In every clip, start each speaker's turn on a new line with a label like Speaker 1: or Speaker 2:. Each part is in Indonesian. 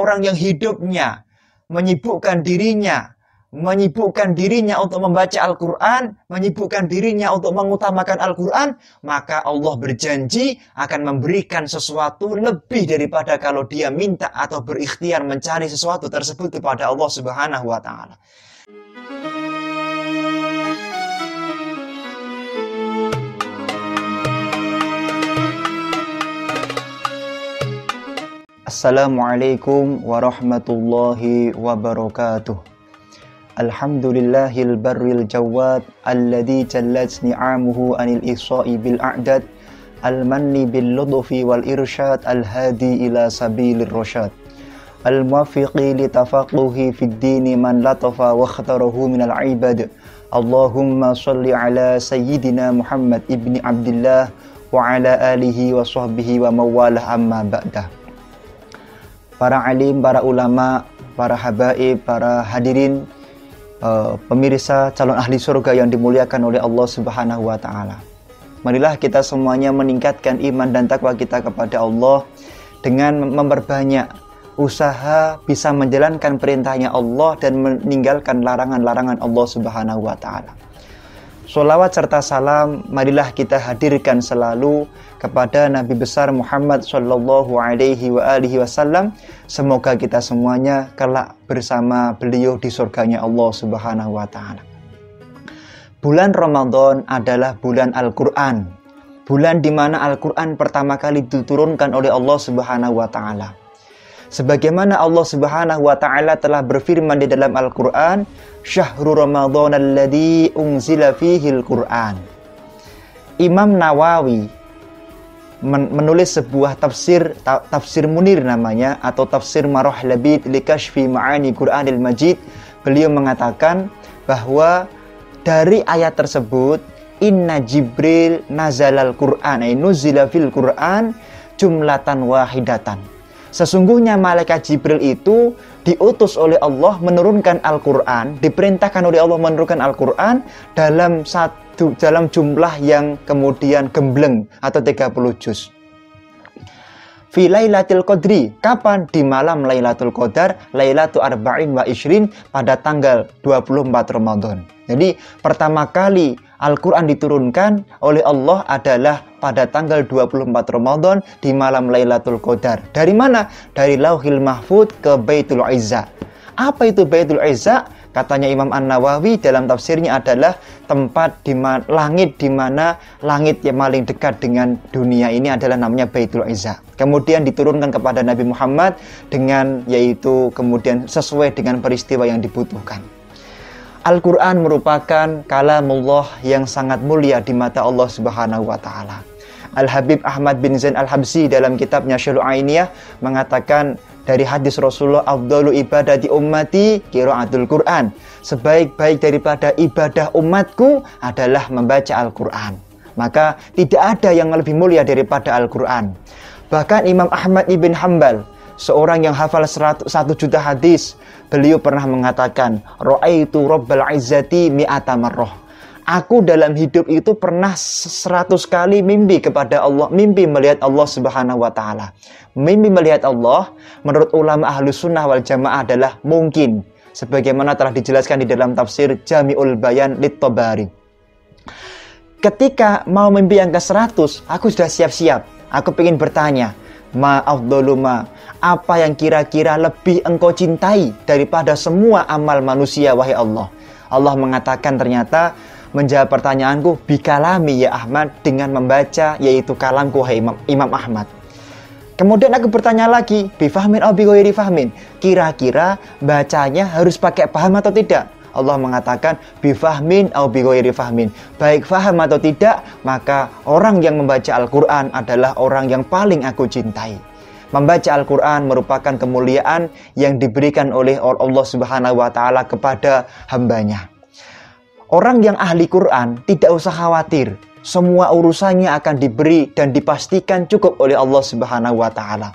Speaker 1: orang yang hidupnya menyibukkan dirinya untuk membaca Al-Quran, menyibukkan dirinya untuk mengutamakan Al-Quran, maka Allah berjanji akan memberikan sesuatu lebih daripada kalau dia minta atau berikhtiar mencari sesuatu tersebut kepada Allah Subhanahu wa Ta'ala. Assalamualaikum warahmatullahi wabarakatuh. Alhamdulillahil barril jawad alladhi jallat ni'amuhu anil ihsa'i bil a'dad al-manni bil ludfi wal irsyad al-hadi ila sabilir rasyad al-muwaffiqi li tafaquhi fid dini man latafa wa ikhtarahu minal ibad. Allahumma shalli ala sayyidina Muhammad ibni Abdillah wa ala alihi wa sahbihi wa mawalah amma ba'dah. Para alim, para ulama, para habaib, para hadirin, pemirsa calon ahli surga yang dimuliakan oleh Allah Subhanahu wa Ta'ala. Marilah kita semuanya meningkatkan iman dan takwa kita kepada Allah dengan memperbanyak usaha bisa menjalankan perintahnya Allah dan meninggalkan larangan-larangan Allah Subhanahu wa Ta'ala. Sholawat serta salam marilah kita hadirkan selalu kepada Nabi besar Muhammad sallallahu alaihi wa alihi wasallam. Semoga kita semuanya kelak bersama beliau di surganya Allah Subhanahu wa Ta'ala. Bulan Ramadan adalah bulan Al-Quran, bulan di mana Al-Quran pertama kali diturunkan oleh Allah Subhanahu wa Ta'ala. Sebagaimana Allah Subhanahu wa Ta'ala telah berfirman di dalam Al-Quran, Syahrul Ramadan alladhi unzila fihil Quran. Imam Nawawi menulis sebuah tafsir Munir namanya, atau tafsir Marah Labid li Kashfi Ma'ani Quranil Majid. Beliau mengatakan bahwa dari ayat tersebut, Inna Jibril nazalal Quran, nuzila fil Quran jumlatan wahidatan. Sesungguhnya malaikat Jibril itu diutus oleh Allah menurunkan Al-Quran, diperintahkan oleh Allah menurunkan Al-Quran dalam jumlah yang kemudian gembleng atau 30 juz. Fi Lailatul Qadri, kapan? Di malam Lailatul Qadar, Lailatul Arba'in wa Ishrin, pada tanggal 24 Ramadan. Jadi pertama kali Al-Quran diturunkan oleh Allah adalah pada tanggal 24 Ramadan di malam Lailatul Qadar. Dari mana? Dari Lauhil Mahfud ke Baitul Izza. Apa itu Baitul Izza? Katanya Imam An-Nawawi dalam tafsirnya adalah tempat di langit, di mana langit yang paling dekat dengan dunia ini adalah namanya Baitul Izza. Kemudian diturunkan kepada Nabi Muhammad dengan yaitu kemudian sesuai dengan peristiwa yang dibutuhkan. Al-Quran merupakan kalamullah yang sangat mulia di mata Allah Subhanahu wa Ta'ala. Al-Habib Ahmad bin Zain Al-Habsyi dalam kitabnya Syarhul Ainiyah mengatakan dari hadis Rasulullah, afdalu ibadati ummati qiraatul Quran. Sebaik-baik daripada ibadah umatku adalah membaca Al-Quran. Maka tidak ada yang lebih mulia daripada Al-Quran. Bahkan Imam Ahmad ibn Hanbal, seorang yang hafal 1 juta hadis, beliau pernah mengatakan, Ra'aitu Rabbal Izzati mi'ata marrah. Aku dalam hidup itu pernah 100 kali mimpi kepada Allah, mimpi melihat Allah Subhanahu wa Ta'ala. Mimpi melihat Allah menurut ulama Ahlus Sunnah wal Jamaah adalah mungkin, sebagaimana telah dijelaskan di dalam tafsir Jami'ul Bayan Lit-Tabari. Ketika mau mimpi yang ke-100, aku sudah siap-siap. Aku ingin bertanya, ma'afdoluma, apa yang kira-kira lebih engkau cintai daripada semua amal manusia, wahai Allah? Allah mengatakan ternyata menjawab pertanyaanku, bikalami ya Ahmad, dengan membaca yaitu kalamku, wahai Imam Ahmad. Kemudian aku bertanya lagi, bifahmin atau bighairi fahmin, kira-kira bacanya harus pakai paham atau tidak? Allah mengatakan bifahmin atau bighairi fahmin, baik faham atau tidak, maka orang yang membaca Al-Quran adalah orang yang paling aku cintai. Membaca Al-Quran merupakan kemuliaan yang diberikan oleh Allah Subhanahu wa Ta'ala kepada hambanya. Orang yang ahli Quran tidak usah khawatir, semua urusannya akan diberi dan dipastikan cukup oleh Allah Subhanahu wa Ta'ala.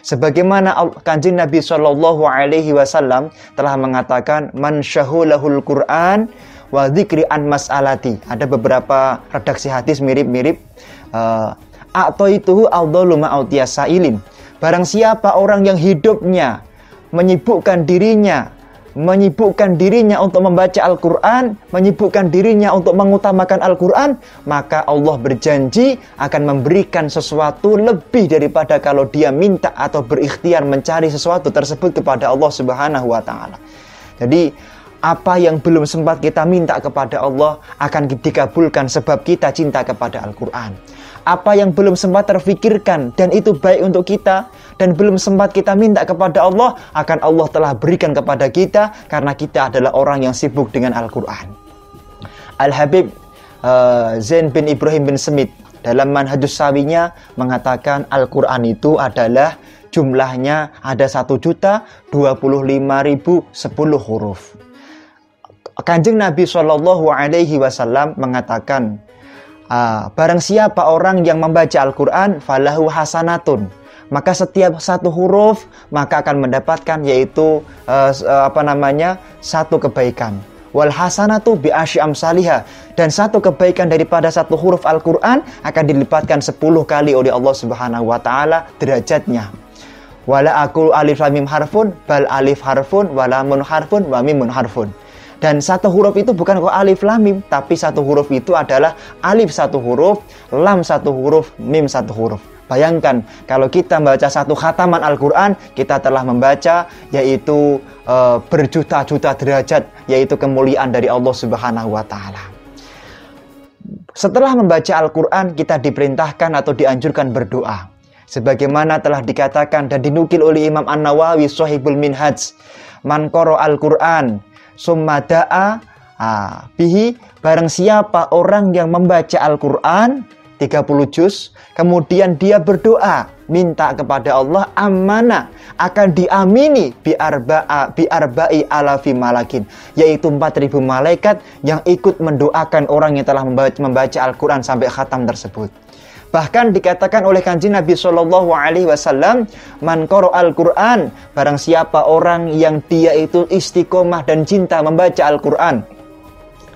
Speaker 1: Sebagaimana Kanjeng Nabi Shallallahu alaihi wasallam telah mengatakan, man syahulahul Quran wa dzikri an mas'alati. Ada beberapa redaksi hadis mirip-mirip. A'taituhu afdalu ma utiyasailin. Barang siapa orang yang hidupnya menyibukkan dirinya untuk membaca Al-Quran, menyibukkan dirinya untuk mengutamakan Al-Quran, maka Allah berjanji akan memberikan sesuatu lebih daripada kalau dia minta atau berikhtiar mencari sesuatu tersebut kepada Allah Subhanahu wa Ta'ala. Jadi apa yang belum sempat kita minta kepada Allah akan dikabulkan sebab kita cinta kepada Al-Quran. Apa yang belum sempat terfikirkan dan itu baik untuk kita dan belum sempat kita minta kepada Allah, akan Allah telah berikan kepada kita karena kita adalah orang yang sibuk dengan Al-Quran. Al-Habib Zain bin Ibrahim bin Smith dalam Manhajus Sawinya mengatakan Al-Quran itu adalah jumlahnya ada 1.025.010 huruf. Kanjeng Nabi SAW mengatakan, barang siapa orang yang membaca Al-Quran falahu hasanatun, maka setiap satu huruf maka akan mendapatkan yaitu satu kebaikan. Wal hasanatu bi asyi amsalihha, dan satu kebaikan daripada satu huruf Al-Quran akan dilipatkan 10 kali oleh Allah Subhanahu wa Ta'ala derajatnya. Wala aqulu alif lam mim harfun bal alif harfun wa lamun harfun wa mimun harfun. Dan satu huruf itu bukan kok alif lam mim, tapi satu huruf itu adalah alif satu huruf, lam satu huruf, mim satu huruf. Bayangkan kalau kita membaca satu khataman Al-Quran, kita telah membaca yaitu berjuta-juta derajat, yaitu kemuliaan dari Allah Subhanahu wa Ta'ala. Setelah membaca Al-Quran, kita diperintahkan atau dianjurkan berdoa. Sebagaimana telah dikatakan dan dinukil oleh Imam An-Nawawi Shahihul Minhaj, man qara Al-Quran summa da'a bihi, barang siapa orang yang membaca Al-Quran 30 juz, kemudian dia berdoa minta kepada Allah, amanah akan diamini bi arba'i alafi malakin, yaitu 4.000 malaikat yang ikut mendoakan orang yang telah membaca Al-Quran sampai khatam tersebut. Bahkan dikatakan oleh Kanjeng Nabi SAW, man qara Al-Quran, barang siapa orang yang dia itu istiqomah dan cinta membaca Al-Quran,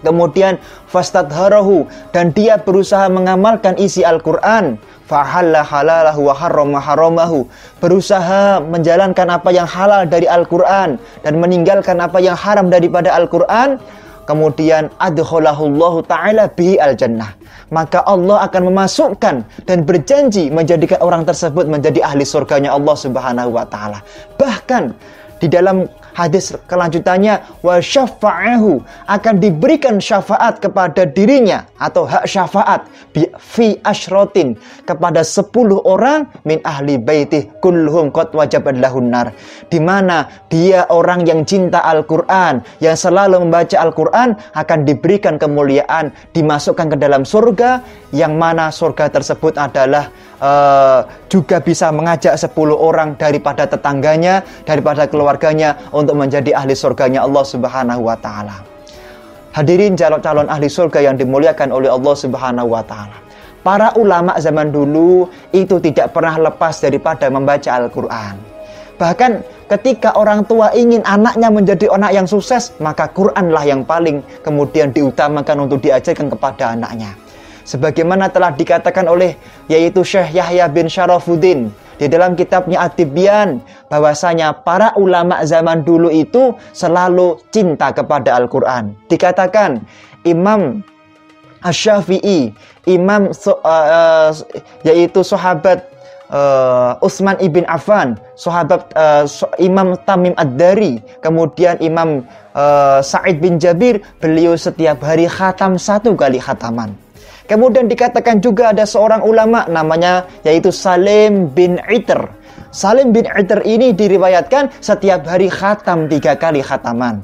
Speaker 1: kemudian fastadharahu, dan dia berusaha mengamalkan isi Al-Quran, fahalla halalahu wa harrama haramahu, berusaha menjalankan apa yang halal dari Al-Quran dan meninggalkan apa yang haram daripada Al-Quran, kemudian adkhalahullahu ta'ala bihi al-jannah, maka Allah akan memasukkan dan berjanji menjadikan orang tersebut menjadi ahli surganya Allah Subhanahu wa Ta'ala. Bahkan di dalam hadis kelanjutannya, wa syafa'ahu, akan diberikan syafaat kepada dirinya atau hak syafaat fi asyratin, kepada 10 orang min ahli baitih kulluhum qad wajabat lahun nar, di mana dia orang yang cinta Al-Quran, yang selalu membaca Al-Quran, akan diberikan kemuliaan, dimasukkan ke dalam surga, yang mana surga tersebut adalah juga bisa mengajak 10 orang daripada tetangganya, daripada keluarganya untuk menjadi ahli surganya Allah Subhanahu wa Ta'ala. Hadirin calon-calon ahli surga yang dimuliakan oleh Allah Subhanahu wa Ta'ala. Para ulama zaman dulu itu tidak pernah lepas daripada membaca Al-Quran. Bahkan ketika orang tua ingin anaknya menjadi anak yang sukses, maka Quranlah yang paling kemudian diutamakan untuk diajarkan kepada anaknya. Sebagaimana telah dikatakan oleh yaitu Syekh Yahya bin Syarafuddin di dalam kitabnya At-Tibyan, bahwasanya para ulama zaman dulu itu selalu cinta kepada Al-Quran. Dikatakan Imam Asy-Syafi'i, yaitu sahabat Utsman ibn Affan, sahabat Imam Tamim Ad-Dari, kemudian Imam Sa'id bin Jabir, beliau setiap hari khatam 1 kali khataman. Kemudian dikatakan juga ada seorang ulama namanya yaitu Salim bin Itr. Salim bin Itr ini diriwayatkan setiap hari khatam 3 kali khataman.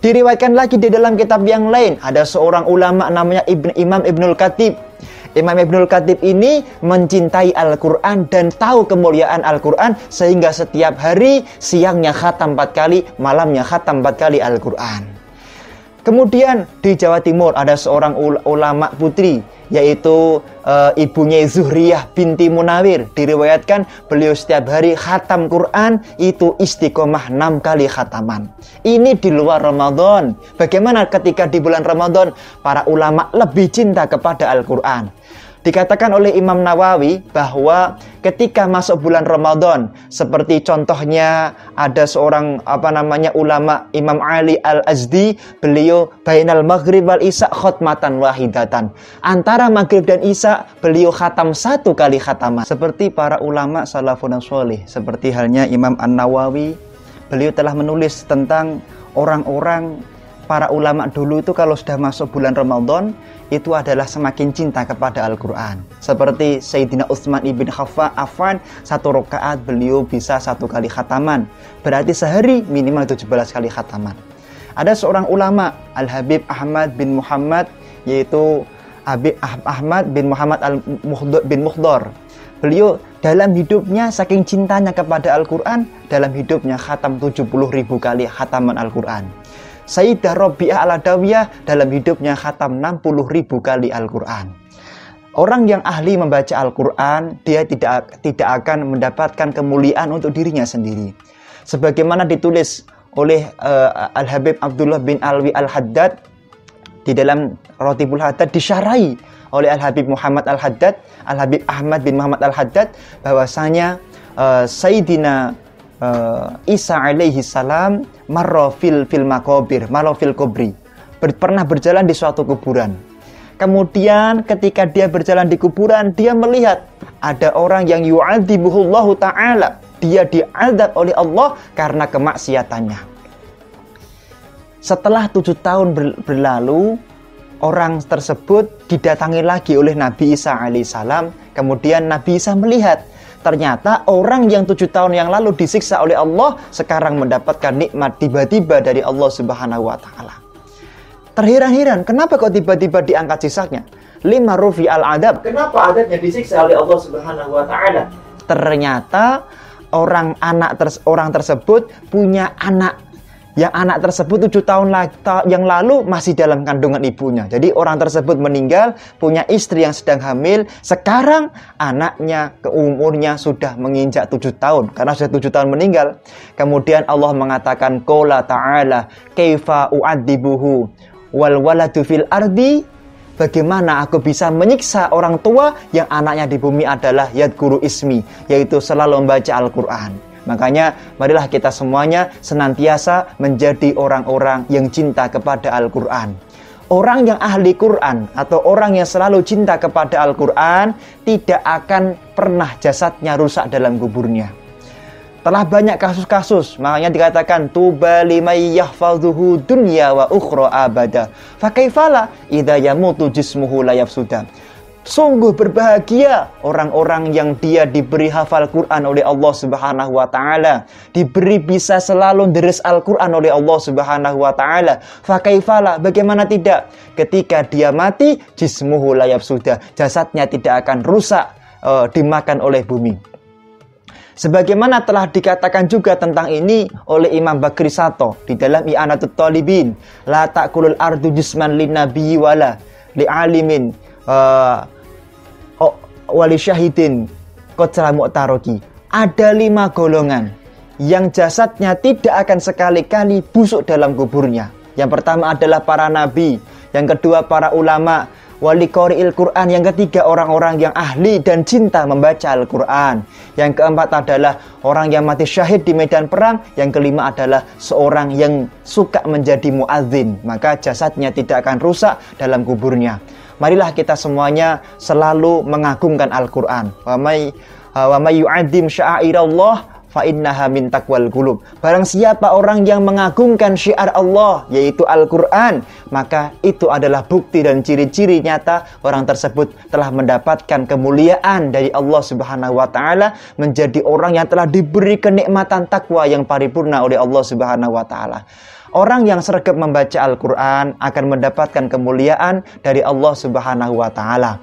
Speaker 1: Diriwayatkan lagi di dalam kitab yang lain ada seorang ulama namanya Imam Ibnul Khatib. Imam Ibnul Khatib ini mencintai Al-Quran dan tahu kemuliaan Al-Quran, sehingga setiap hari siangnya khatam 4 kali, malamnya khatam 4 kali Al-Quran. Kemudian di Jawa Timur ada seorang ulama putri, yaitu ibunya Zuhriyah binti Munawir. Diriwayatkan beliau setiap hari khatam Quran itu istiqomah 6 kali khataman. Ini di luar Ramadan. Bagaimana ketika di bulan Ramadan para ulama lebih cinta kepada Al-Quran? Dikatakan oleh Imam Nawawi bahwa ketika masuk bulan Ramadan, seperti contohnya ada seorang ulama Imam Ali Al-Azdi, beliau bainal maghrib wal isya khotmatan wahidatan. Antara maghrib dan isya beliau khatam 1 kali khataman. Seperti para ulama salafun sholih, seperti halnya Imam An-Nawawi, beliau telah menulis tentang orang-orang para ulama dulu itu kalau sudah masuk bulan Ramadan itu adalah semakin cinta kepada Al-Quran. Seperti Sayyidina Utsman ibn Affan, 1 rakaat beliau bisa 1 kali khataman. Berarti sehari minimal 17 kali khataman. Ada seorang ulama, Al-Habib Ahmad bin Muhammad, yaitu Habib Ahmad bin Muhammad bin Mukhdar. Beliau dalam hidupnya saking cintanya kepada Al-Quran, dalam hidupnya khatam 70.000 kali khataman Al-Quran. Sayyidah Rabi'ah Al-Adawiyah dalam hidupnya khatam 60.000 kali Al-Quran. Orang yang ahli membaca Al-Quran, dia tidak akan mendapatkan kemuliaan untuk dirinya sendiri. Sebagaimana ditulis oleh Al-Habib Abdullah bin Alwi Al-Haddad di dalam Ratibul Haddad, disyarahi oleh Al-Habib Muhammad Al-Haddad, Al-Habib Ahmad bin Muhammad Al-Haddad, bahwasanya Sayyidina Isa alaihi salam marra fil kubri, pernah berjalan di suatu kuburan. Kemudian ketika dia berjalan di kuburan, dia melihat ada orang yang yu'adzibuhullahu ta'ala, dia diazab oleh Allah karena kemaksiatannya. Setelah 7 tahun berlalu, orang tersebut didatangi lagi oleh Nabi Isa alaihissalam. Kemudian Nabi Isa melihat ternyata orang yang 7 tahun yang lalu disiksa oleh Allah sekarang mendapatkan nikmat tiba-tiba dari Allah Subhanahu wa Ta'ala. Terheran-heran, kenapa kok tiba-tiba diangkat siksanya? Lima rufi al-adab, kenapa adabnya disiksa oleh Allah Subhanahu wa Ta'ala? Ternyata orang tersebut punya anak. Yang anak tersebut 7 tahun yang lalu masih dalam kandungan ibunya. Jadi orang tersebut meninggal, punya istri yang sedang hamil. Sekarang anaknya umurnya sudah menginjak 7 tahun. Karena sudah 7 tahun meninggal. Kemudian Allah mengatakan, Qala ta'ala, kaifa u'adzibuhu wal waladu fil ardi. Bagaimana aku bisa menyiksa orang tua yang anaknya di bumi adalah yadguru ismi, yaitu selalu membaca Al-Quran. Makanya marilah kita semuanya senantiasa menjadi orang-orang yang cinta kepada Al-Quran. Orang yang ahli Quran atau orang yang selalu cinta kepada Al-Quran tidak akan pernah jasadnya rusak dalam kuburnya. Telah banyak kasus-kasus, makanya dikatakan tuba limay yahfadhuhu dunya wa ukhra abada. Fa kaifala idza yamutu jismuhu la yafsuda. Sungguh berbahagia orang-orang yang dia diberi hafal Quran oleh Allah Subhanahu wa Ta'ala, diberi bisa selalu deres Al-Quran oleh Allah Subhanahu wa Ta'ala. Fakaifala, bagaimana tidak? Ketika dia mati, jismuhu la yafsuda, jasadnya tidak akan rusak dimakan oleh bumi. Sebagaimana telah dikatakan juga tentang ini oleh Imam Bakri Sato di dalam I'anatut Talibin, la ta'kulul ardu jisman lin nabiyyi wala li alimin wali syahidin qatra mu'taroki. Ada 5 golongan yang jasadnya tidak akan sekali-kali busuk dalam kuburnya. Yang pertama adalah para nabi, yang kedua para ulama, wali qari'il Quran, yang ketiga orang-orang yang ahli dan cinta membaca Al-Quran, yang keempat adalah orang yang mati syahid di medan perang, yang kelima adalah seorang yang suka menjadi muadzin, maka jasadnya tidak akan rusak dalam kuburnya. Marilah kita semuanya selalu mengagungkan Al-Quran. Wa may yu'adzim sya'airallah fa innaha min taqwal qulub. Barang siapa orang yang mengagungkan syiar Allah, yaitu Al-Quran, maka itu adalah bukti dan ciri-ciri nyata orang tersebut telah mendapatkan kemuliaan dari Allah Subhanahu wa Ta'ala, menjadi orang yang telah diberi kenikmatan takwa yang paripurna oleh Allah Subhanahu wa Ta'ala. Orang yang sregep membaca Al-Quran akan mendapatkan kemuliaan dari Allah Subhanahu wa Ta'ala.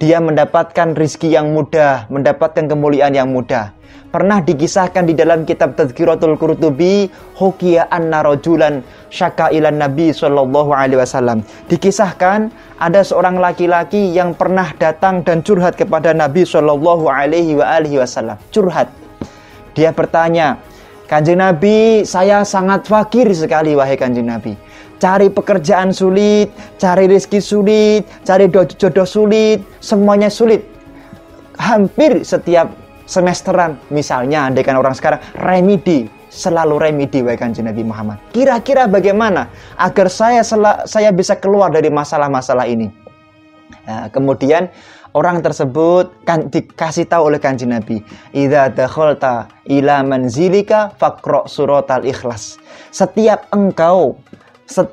Speaker 1: Dia mendapatkan rizki yang mudah, mendapatkan kemuliaan yang mudah. Pernah dikisahkan di dalam kitab Tadhkiratul Qurtubi, hukiya anna rajulan syaka ilan Nabi sallallahu alaihi wasallam. Dikisahkan ada seorang laki-laki yang pernah datang dan curhat kepada Nabi sallallahu alaihi wasallam. Curhat. Dia bertanya, Kanjeng Nabi, saya sangat fakir sekali wahai Kanjeng Nabi. Cari pekerjaan sulit, cari rezeki sulit, cari jodoh sulit, semuanya sulit. Hampir setiap semesteran, misalnya andaikan orang sekarang remedi, selalu remedi wahai Kanjeng Nabi Muhammad. Kira-kira bagaimana agar saya bisa keluar dari masalah-masalah ini? Nah, kemudian orang tersebut kan dikasih tahu oleh Kanjeng Nabi, idza dakhalta ila manzilika faqra suratal ikhlas. Setiap engkau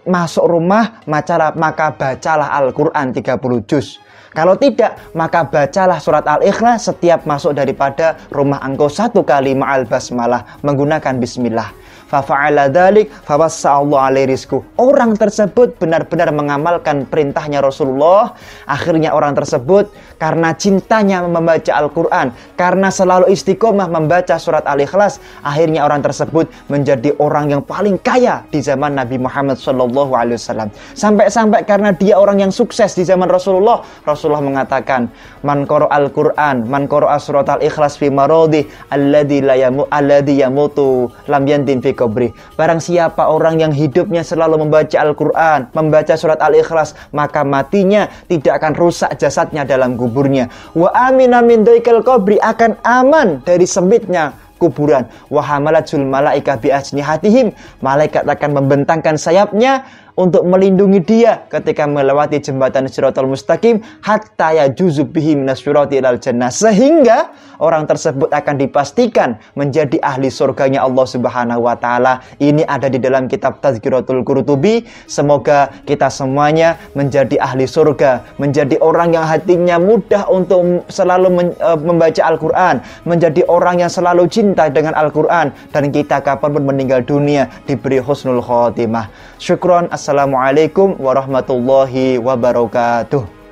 Speaker 1: masuk rumah, maka bacalah Al-Quran 30 juz. Kalau tidak, maka bacalah surat Al-Ikhlas setiap masuk daripada rumah engkau 1 kali ma'al basmalah, menggunakan bismillah. Fafa'ala dzalik fawassa'allahu alaihi rizqu. Orang tersebut benar-benar mengamalkan perintahnya Rasulullah. Akhirnya orang tersebut karena cintanya membaca Al-Quran, karena selalu istiqomah membaca surat Al-Ikhlas, akhirnya orang tersebut menjadi orang yang paling kaya di zaman Nabi Muhammad SAW. Sampai-sampai karena dia orang yang sukses di zaman Rasulullah, Rasulullah mengatakan, man qara Al-Quran, man qara surat Al-Ikhlas fi maradi alladhi yamutu lam yantin fi qabri. Barang siapa orang yang hidupnya selalu membaca Al-Quran, membaca surat Al-Ikhlas, maka matinya tidak akan rusak jasadnya dalam kuburnya. Wa amina min daikal qabri, akan aman dari sempitnya kuburan. Wa hamalatul malaika bi ajnihatihim, malaikat akan membentangkan sayapnya untuk melindungi dia ketika melewati jembatan Shiratal Mustaqim, hatta yajuzu bihi minasyirati ilal jannah, sehingga orang tersebut akan dipastikan menjadi ahli surganya Allah Subhanahu wa taala. Ini ada di dalam kitab Tazkiratul Qurtubi. Semoga kita semuanya menjadi ahli surga, menjadi orang yang hatinya mudah untuk selalu membaca Al-Quran, menjadi orang yang selalu cinta dengan Al-Quran, dan kita kapanpun meninggal dunia diberi husnul khotimah. Syukron. Assalamualaikum warahmatullahi wabarakatuh.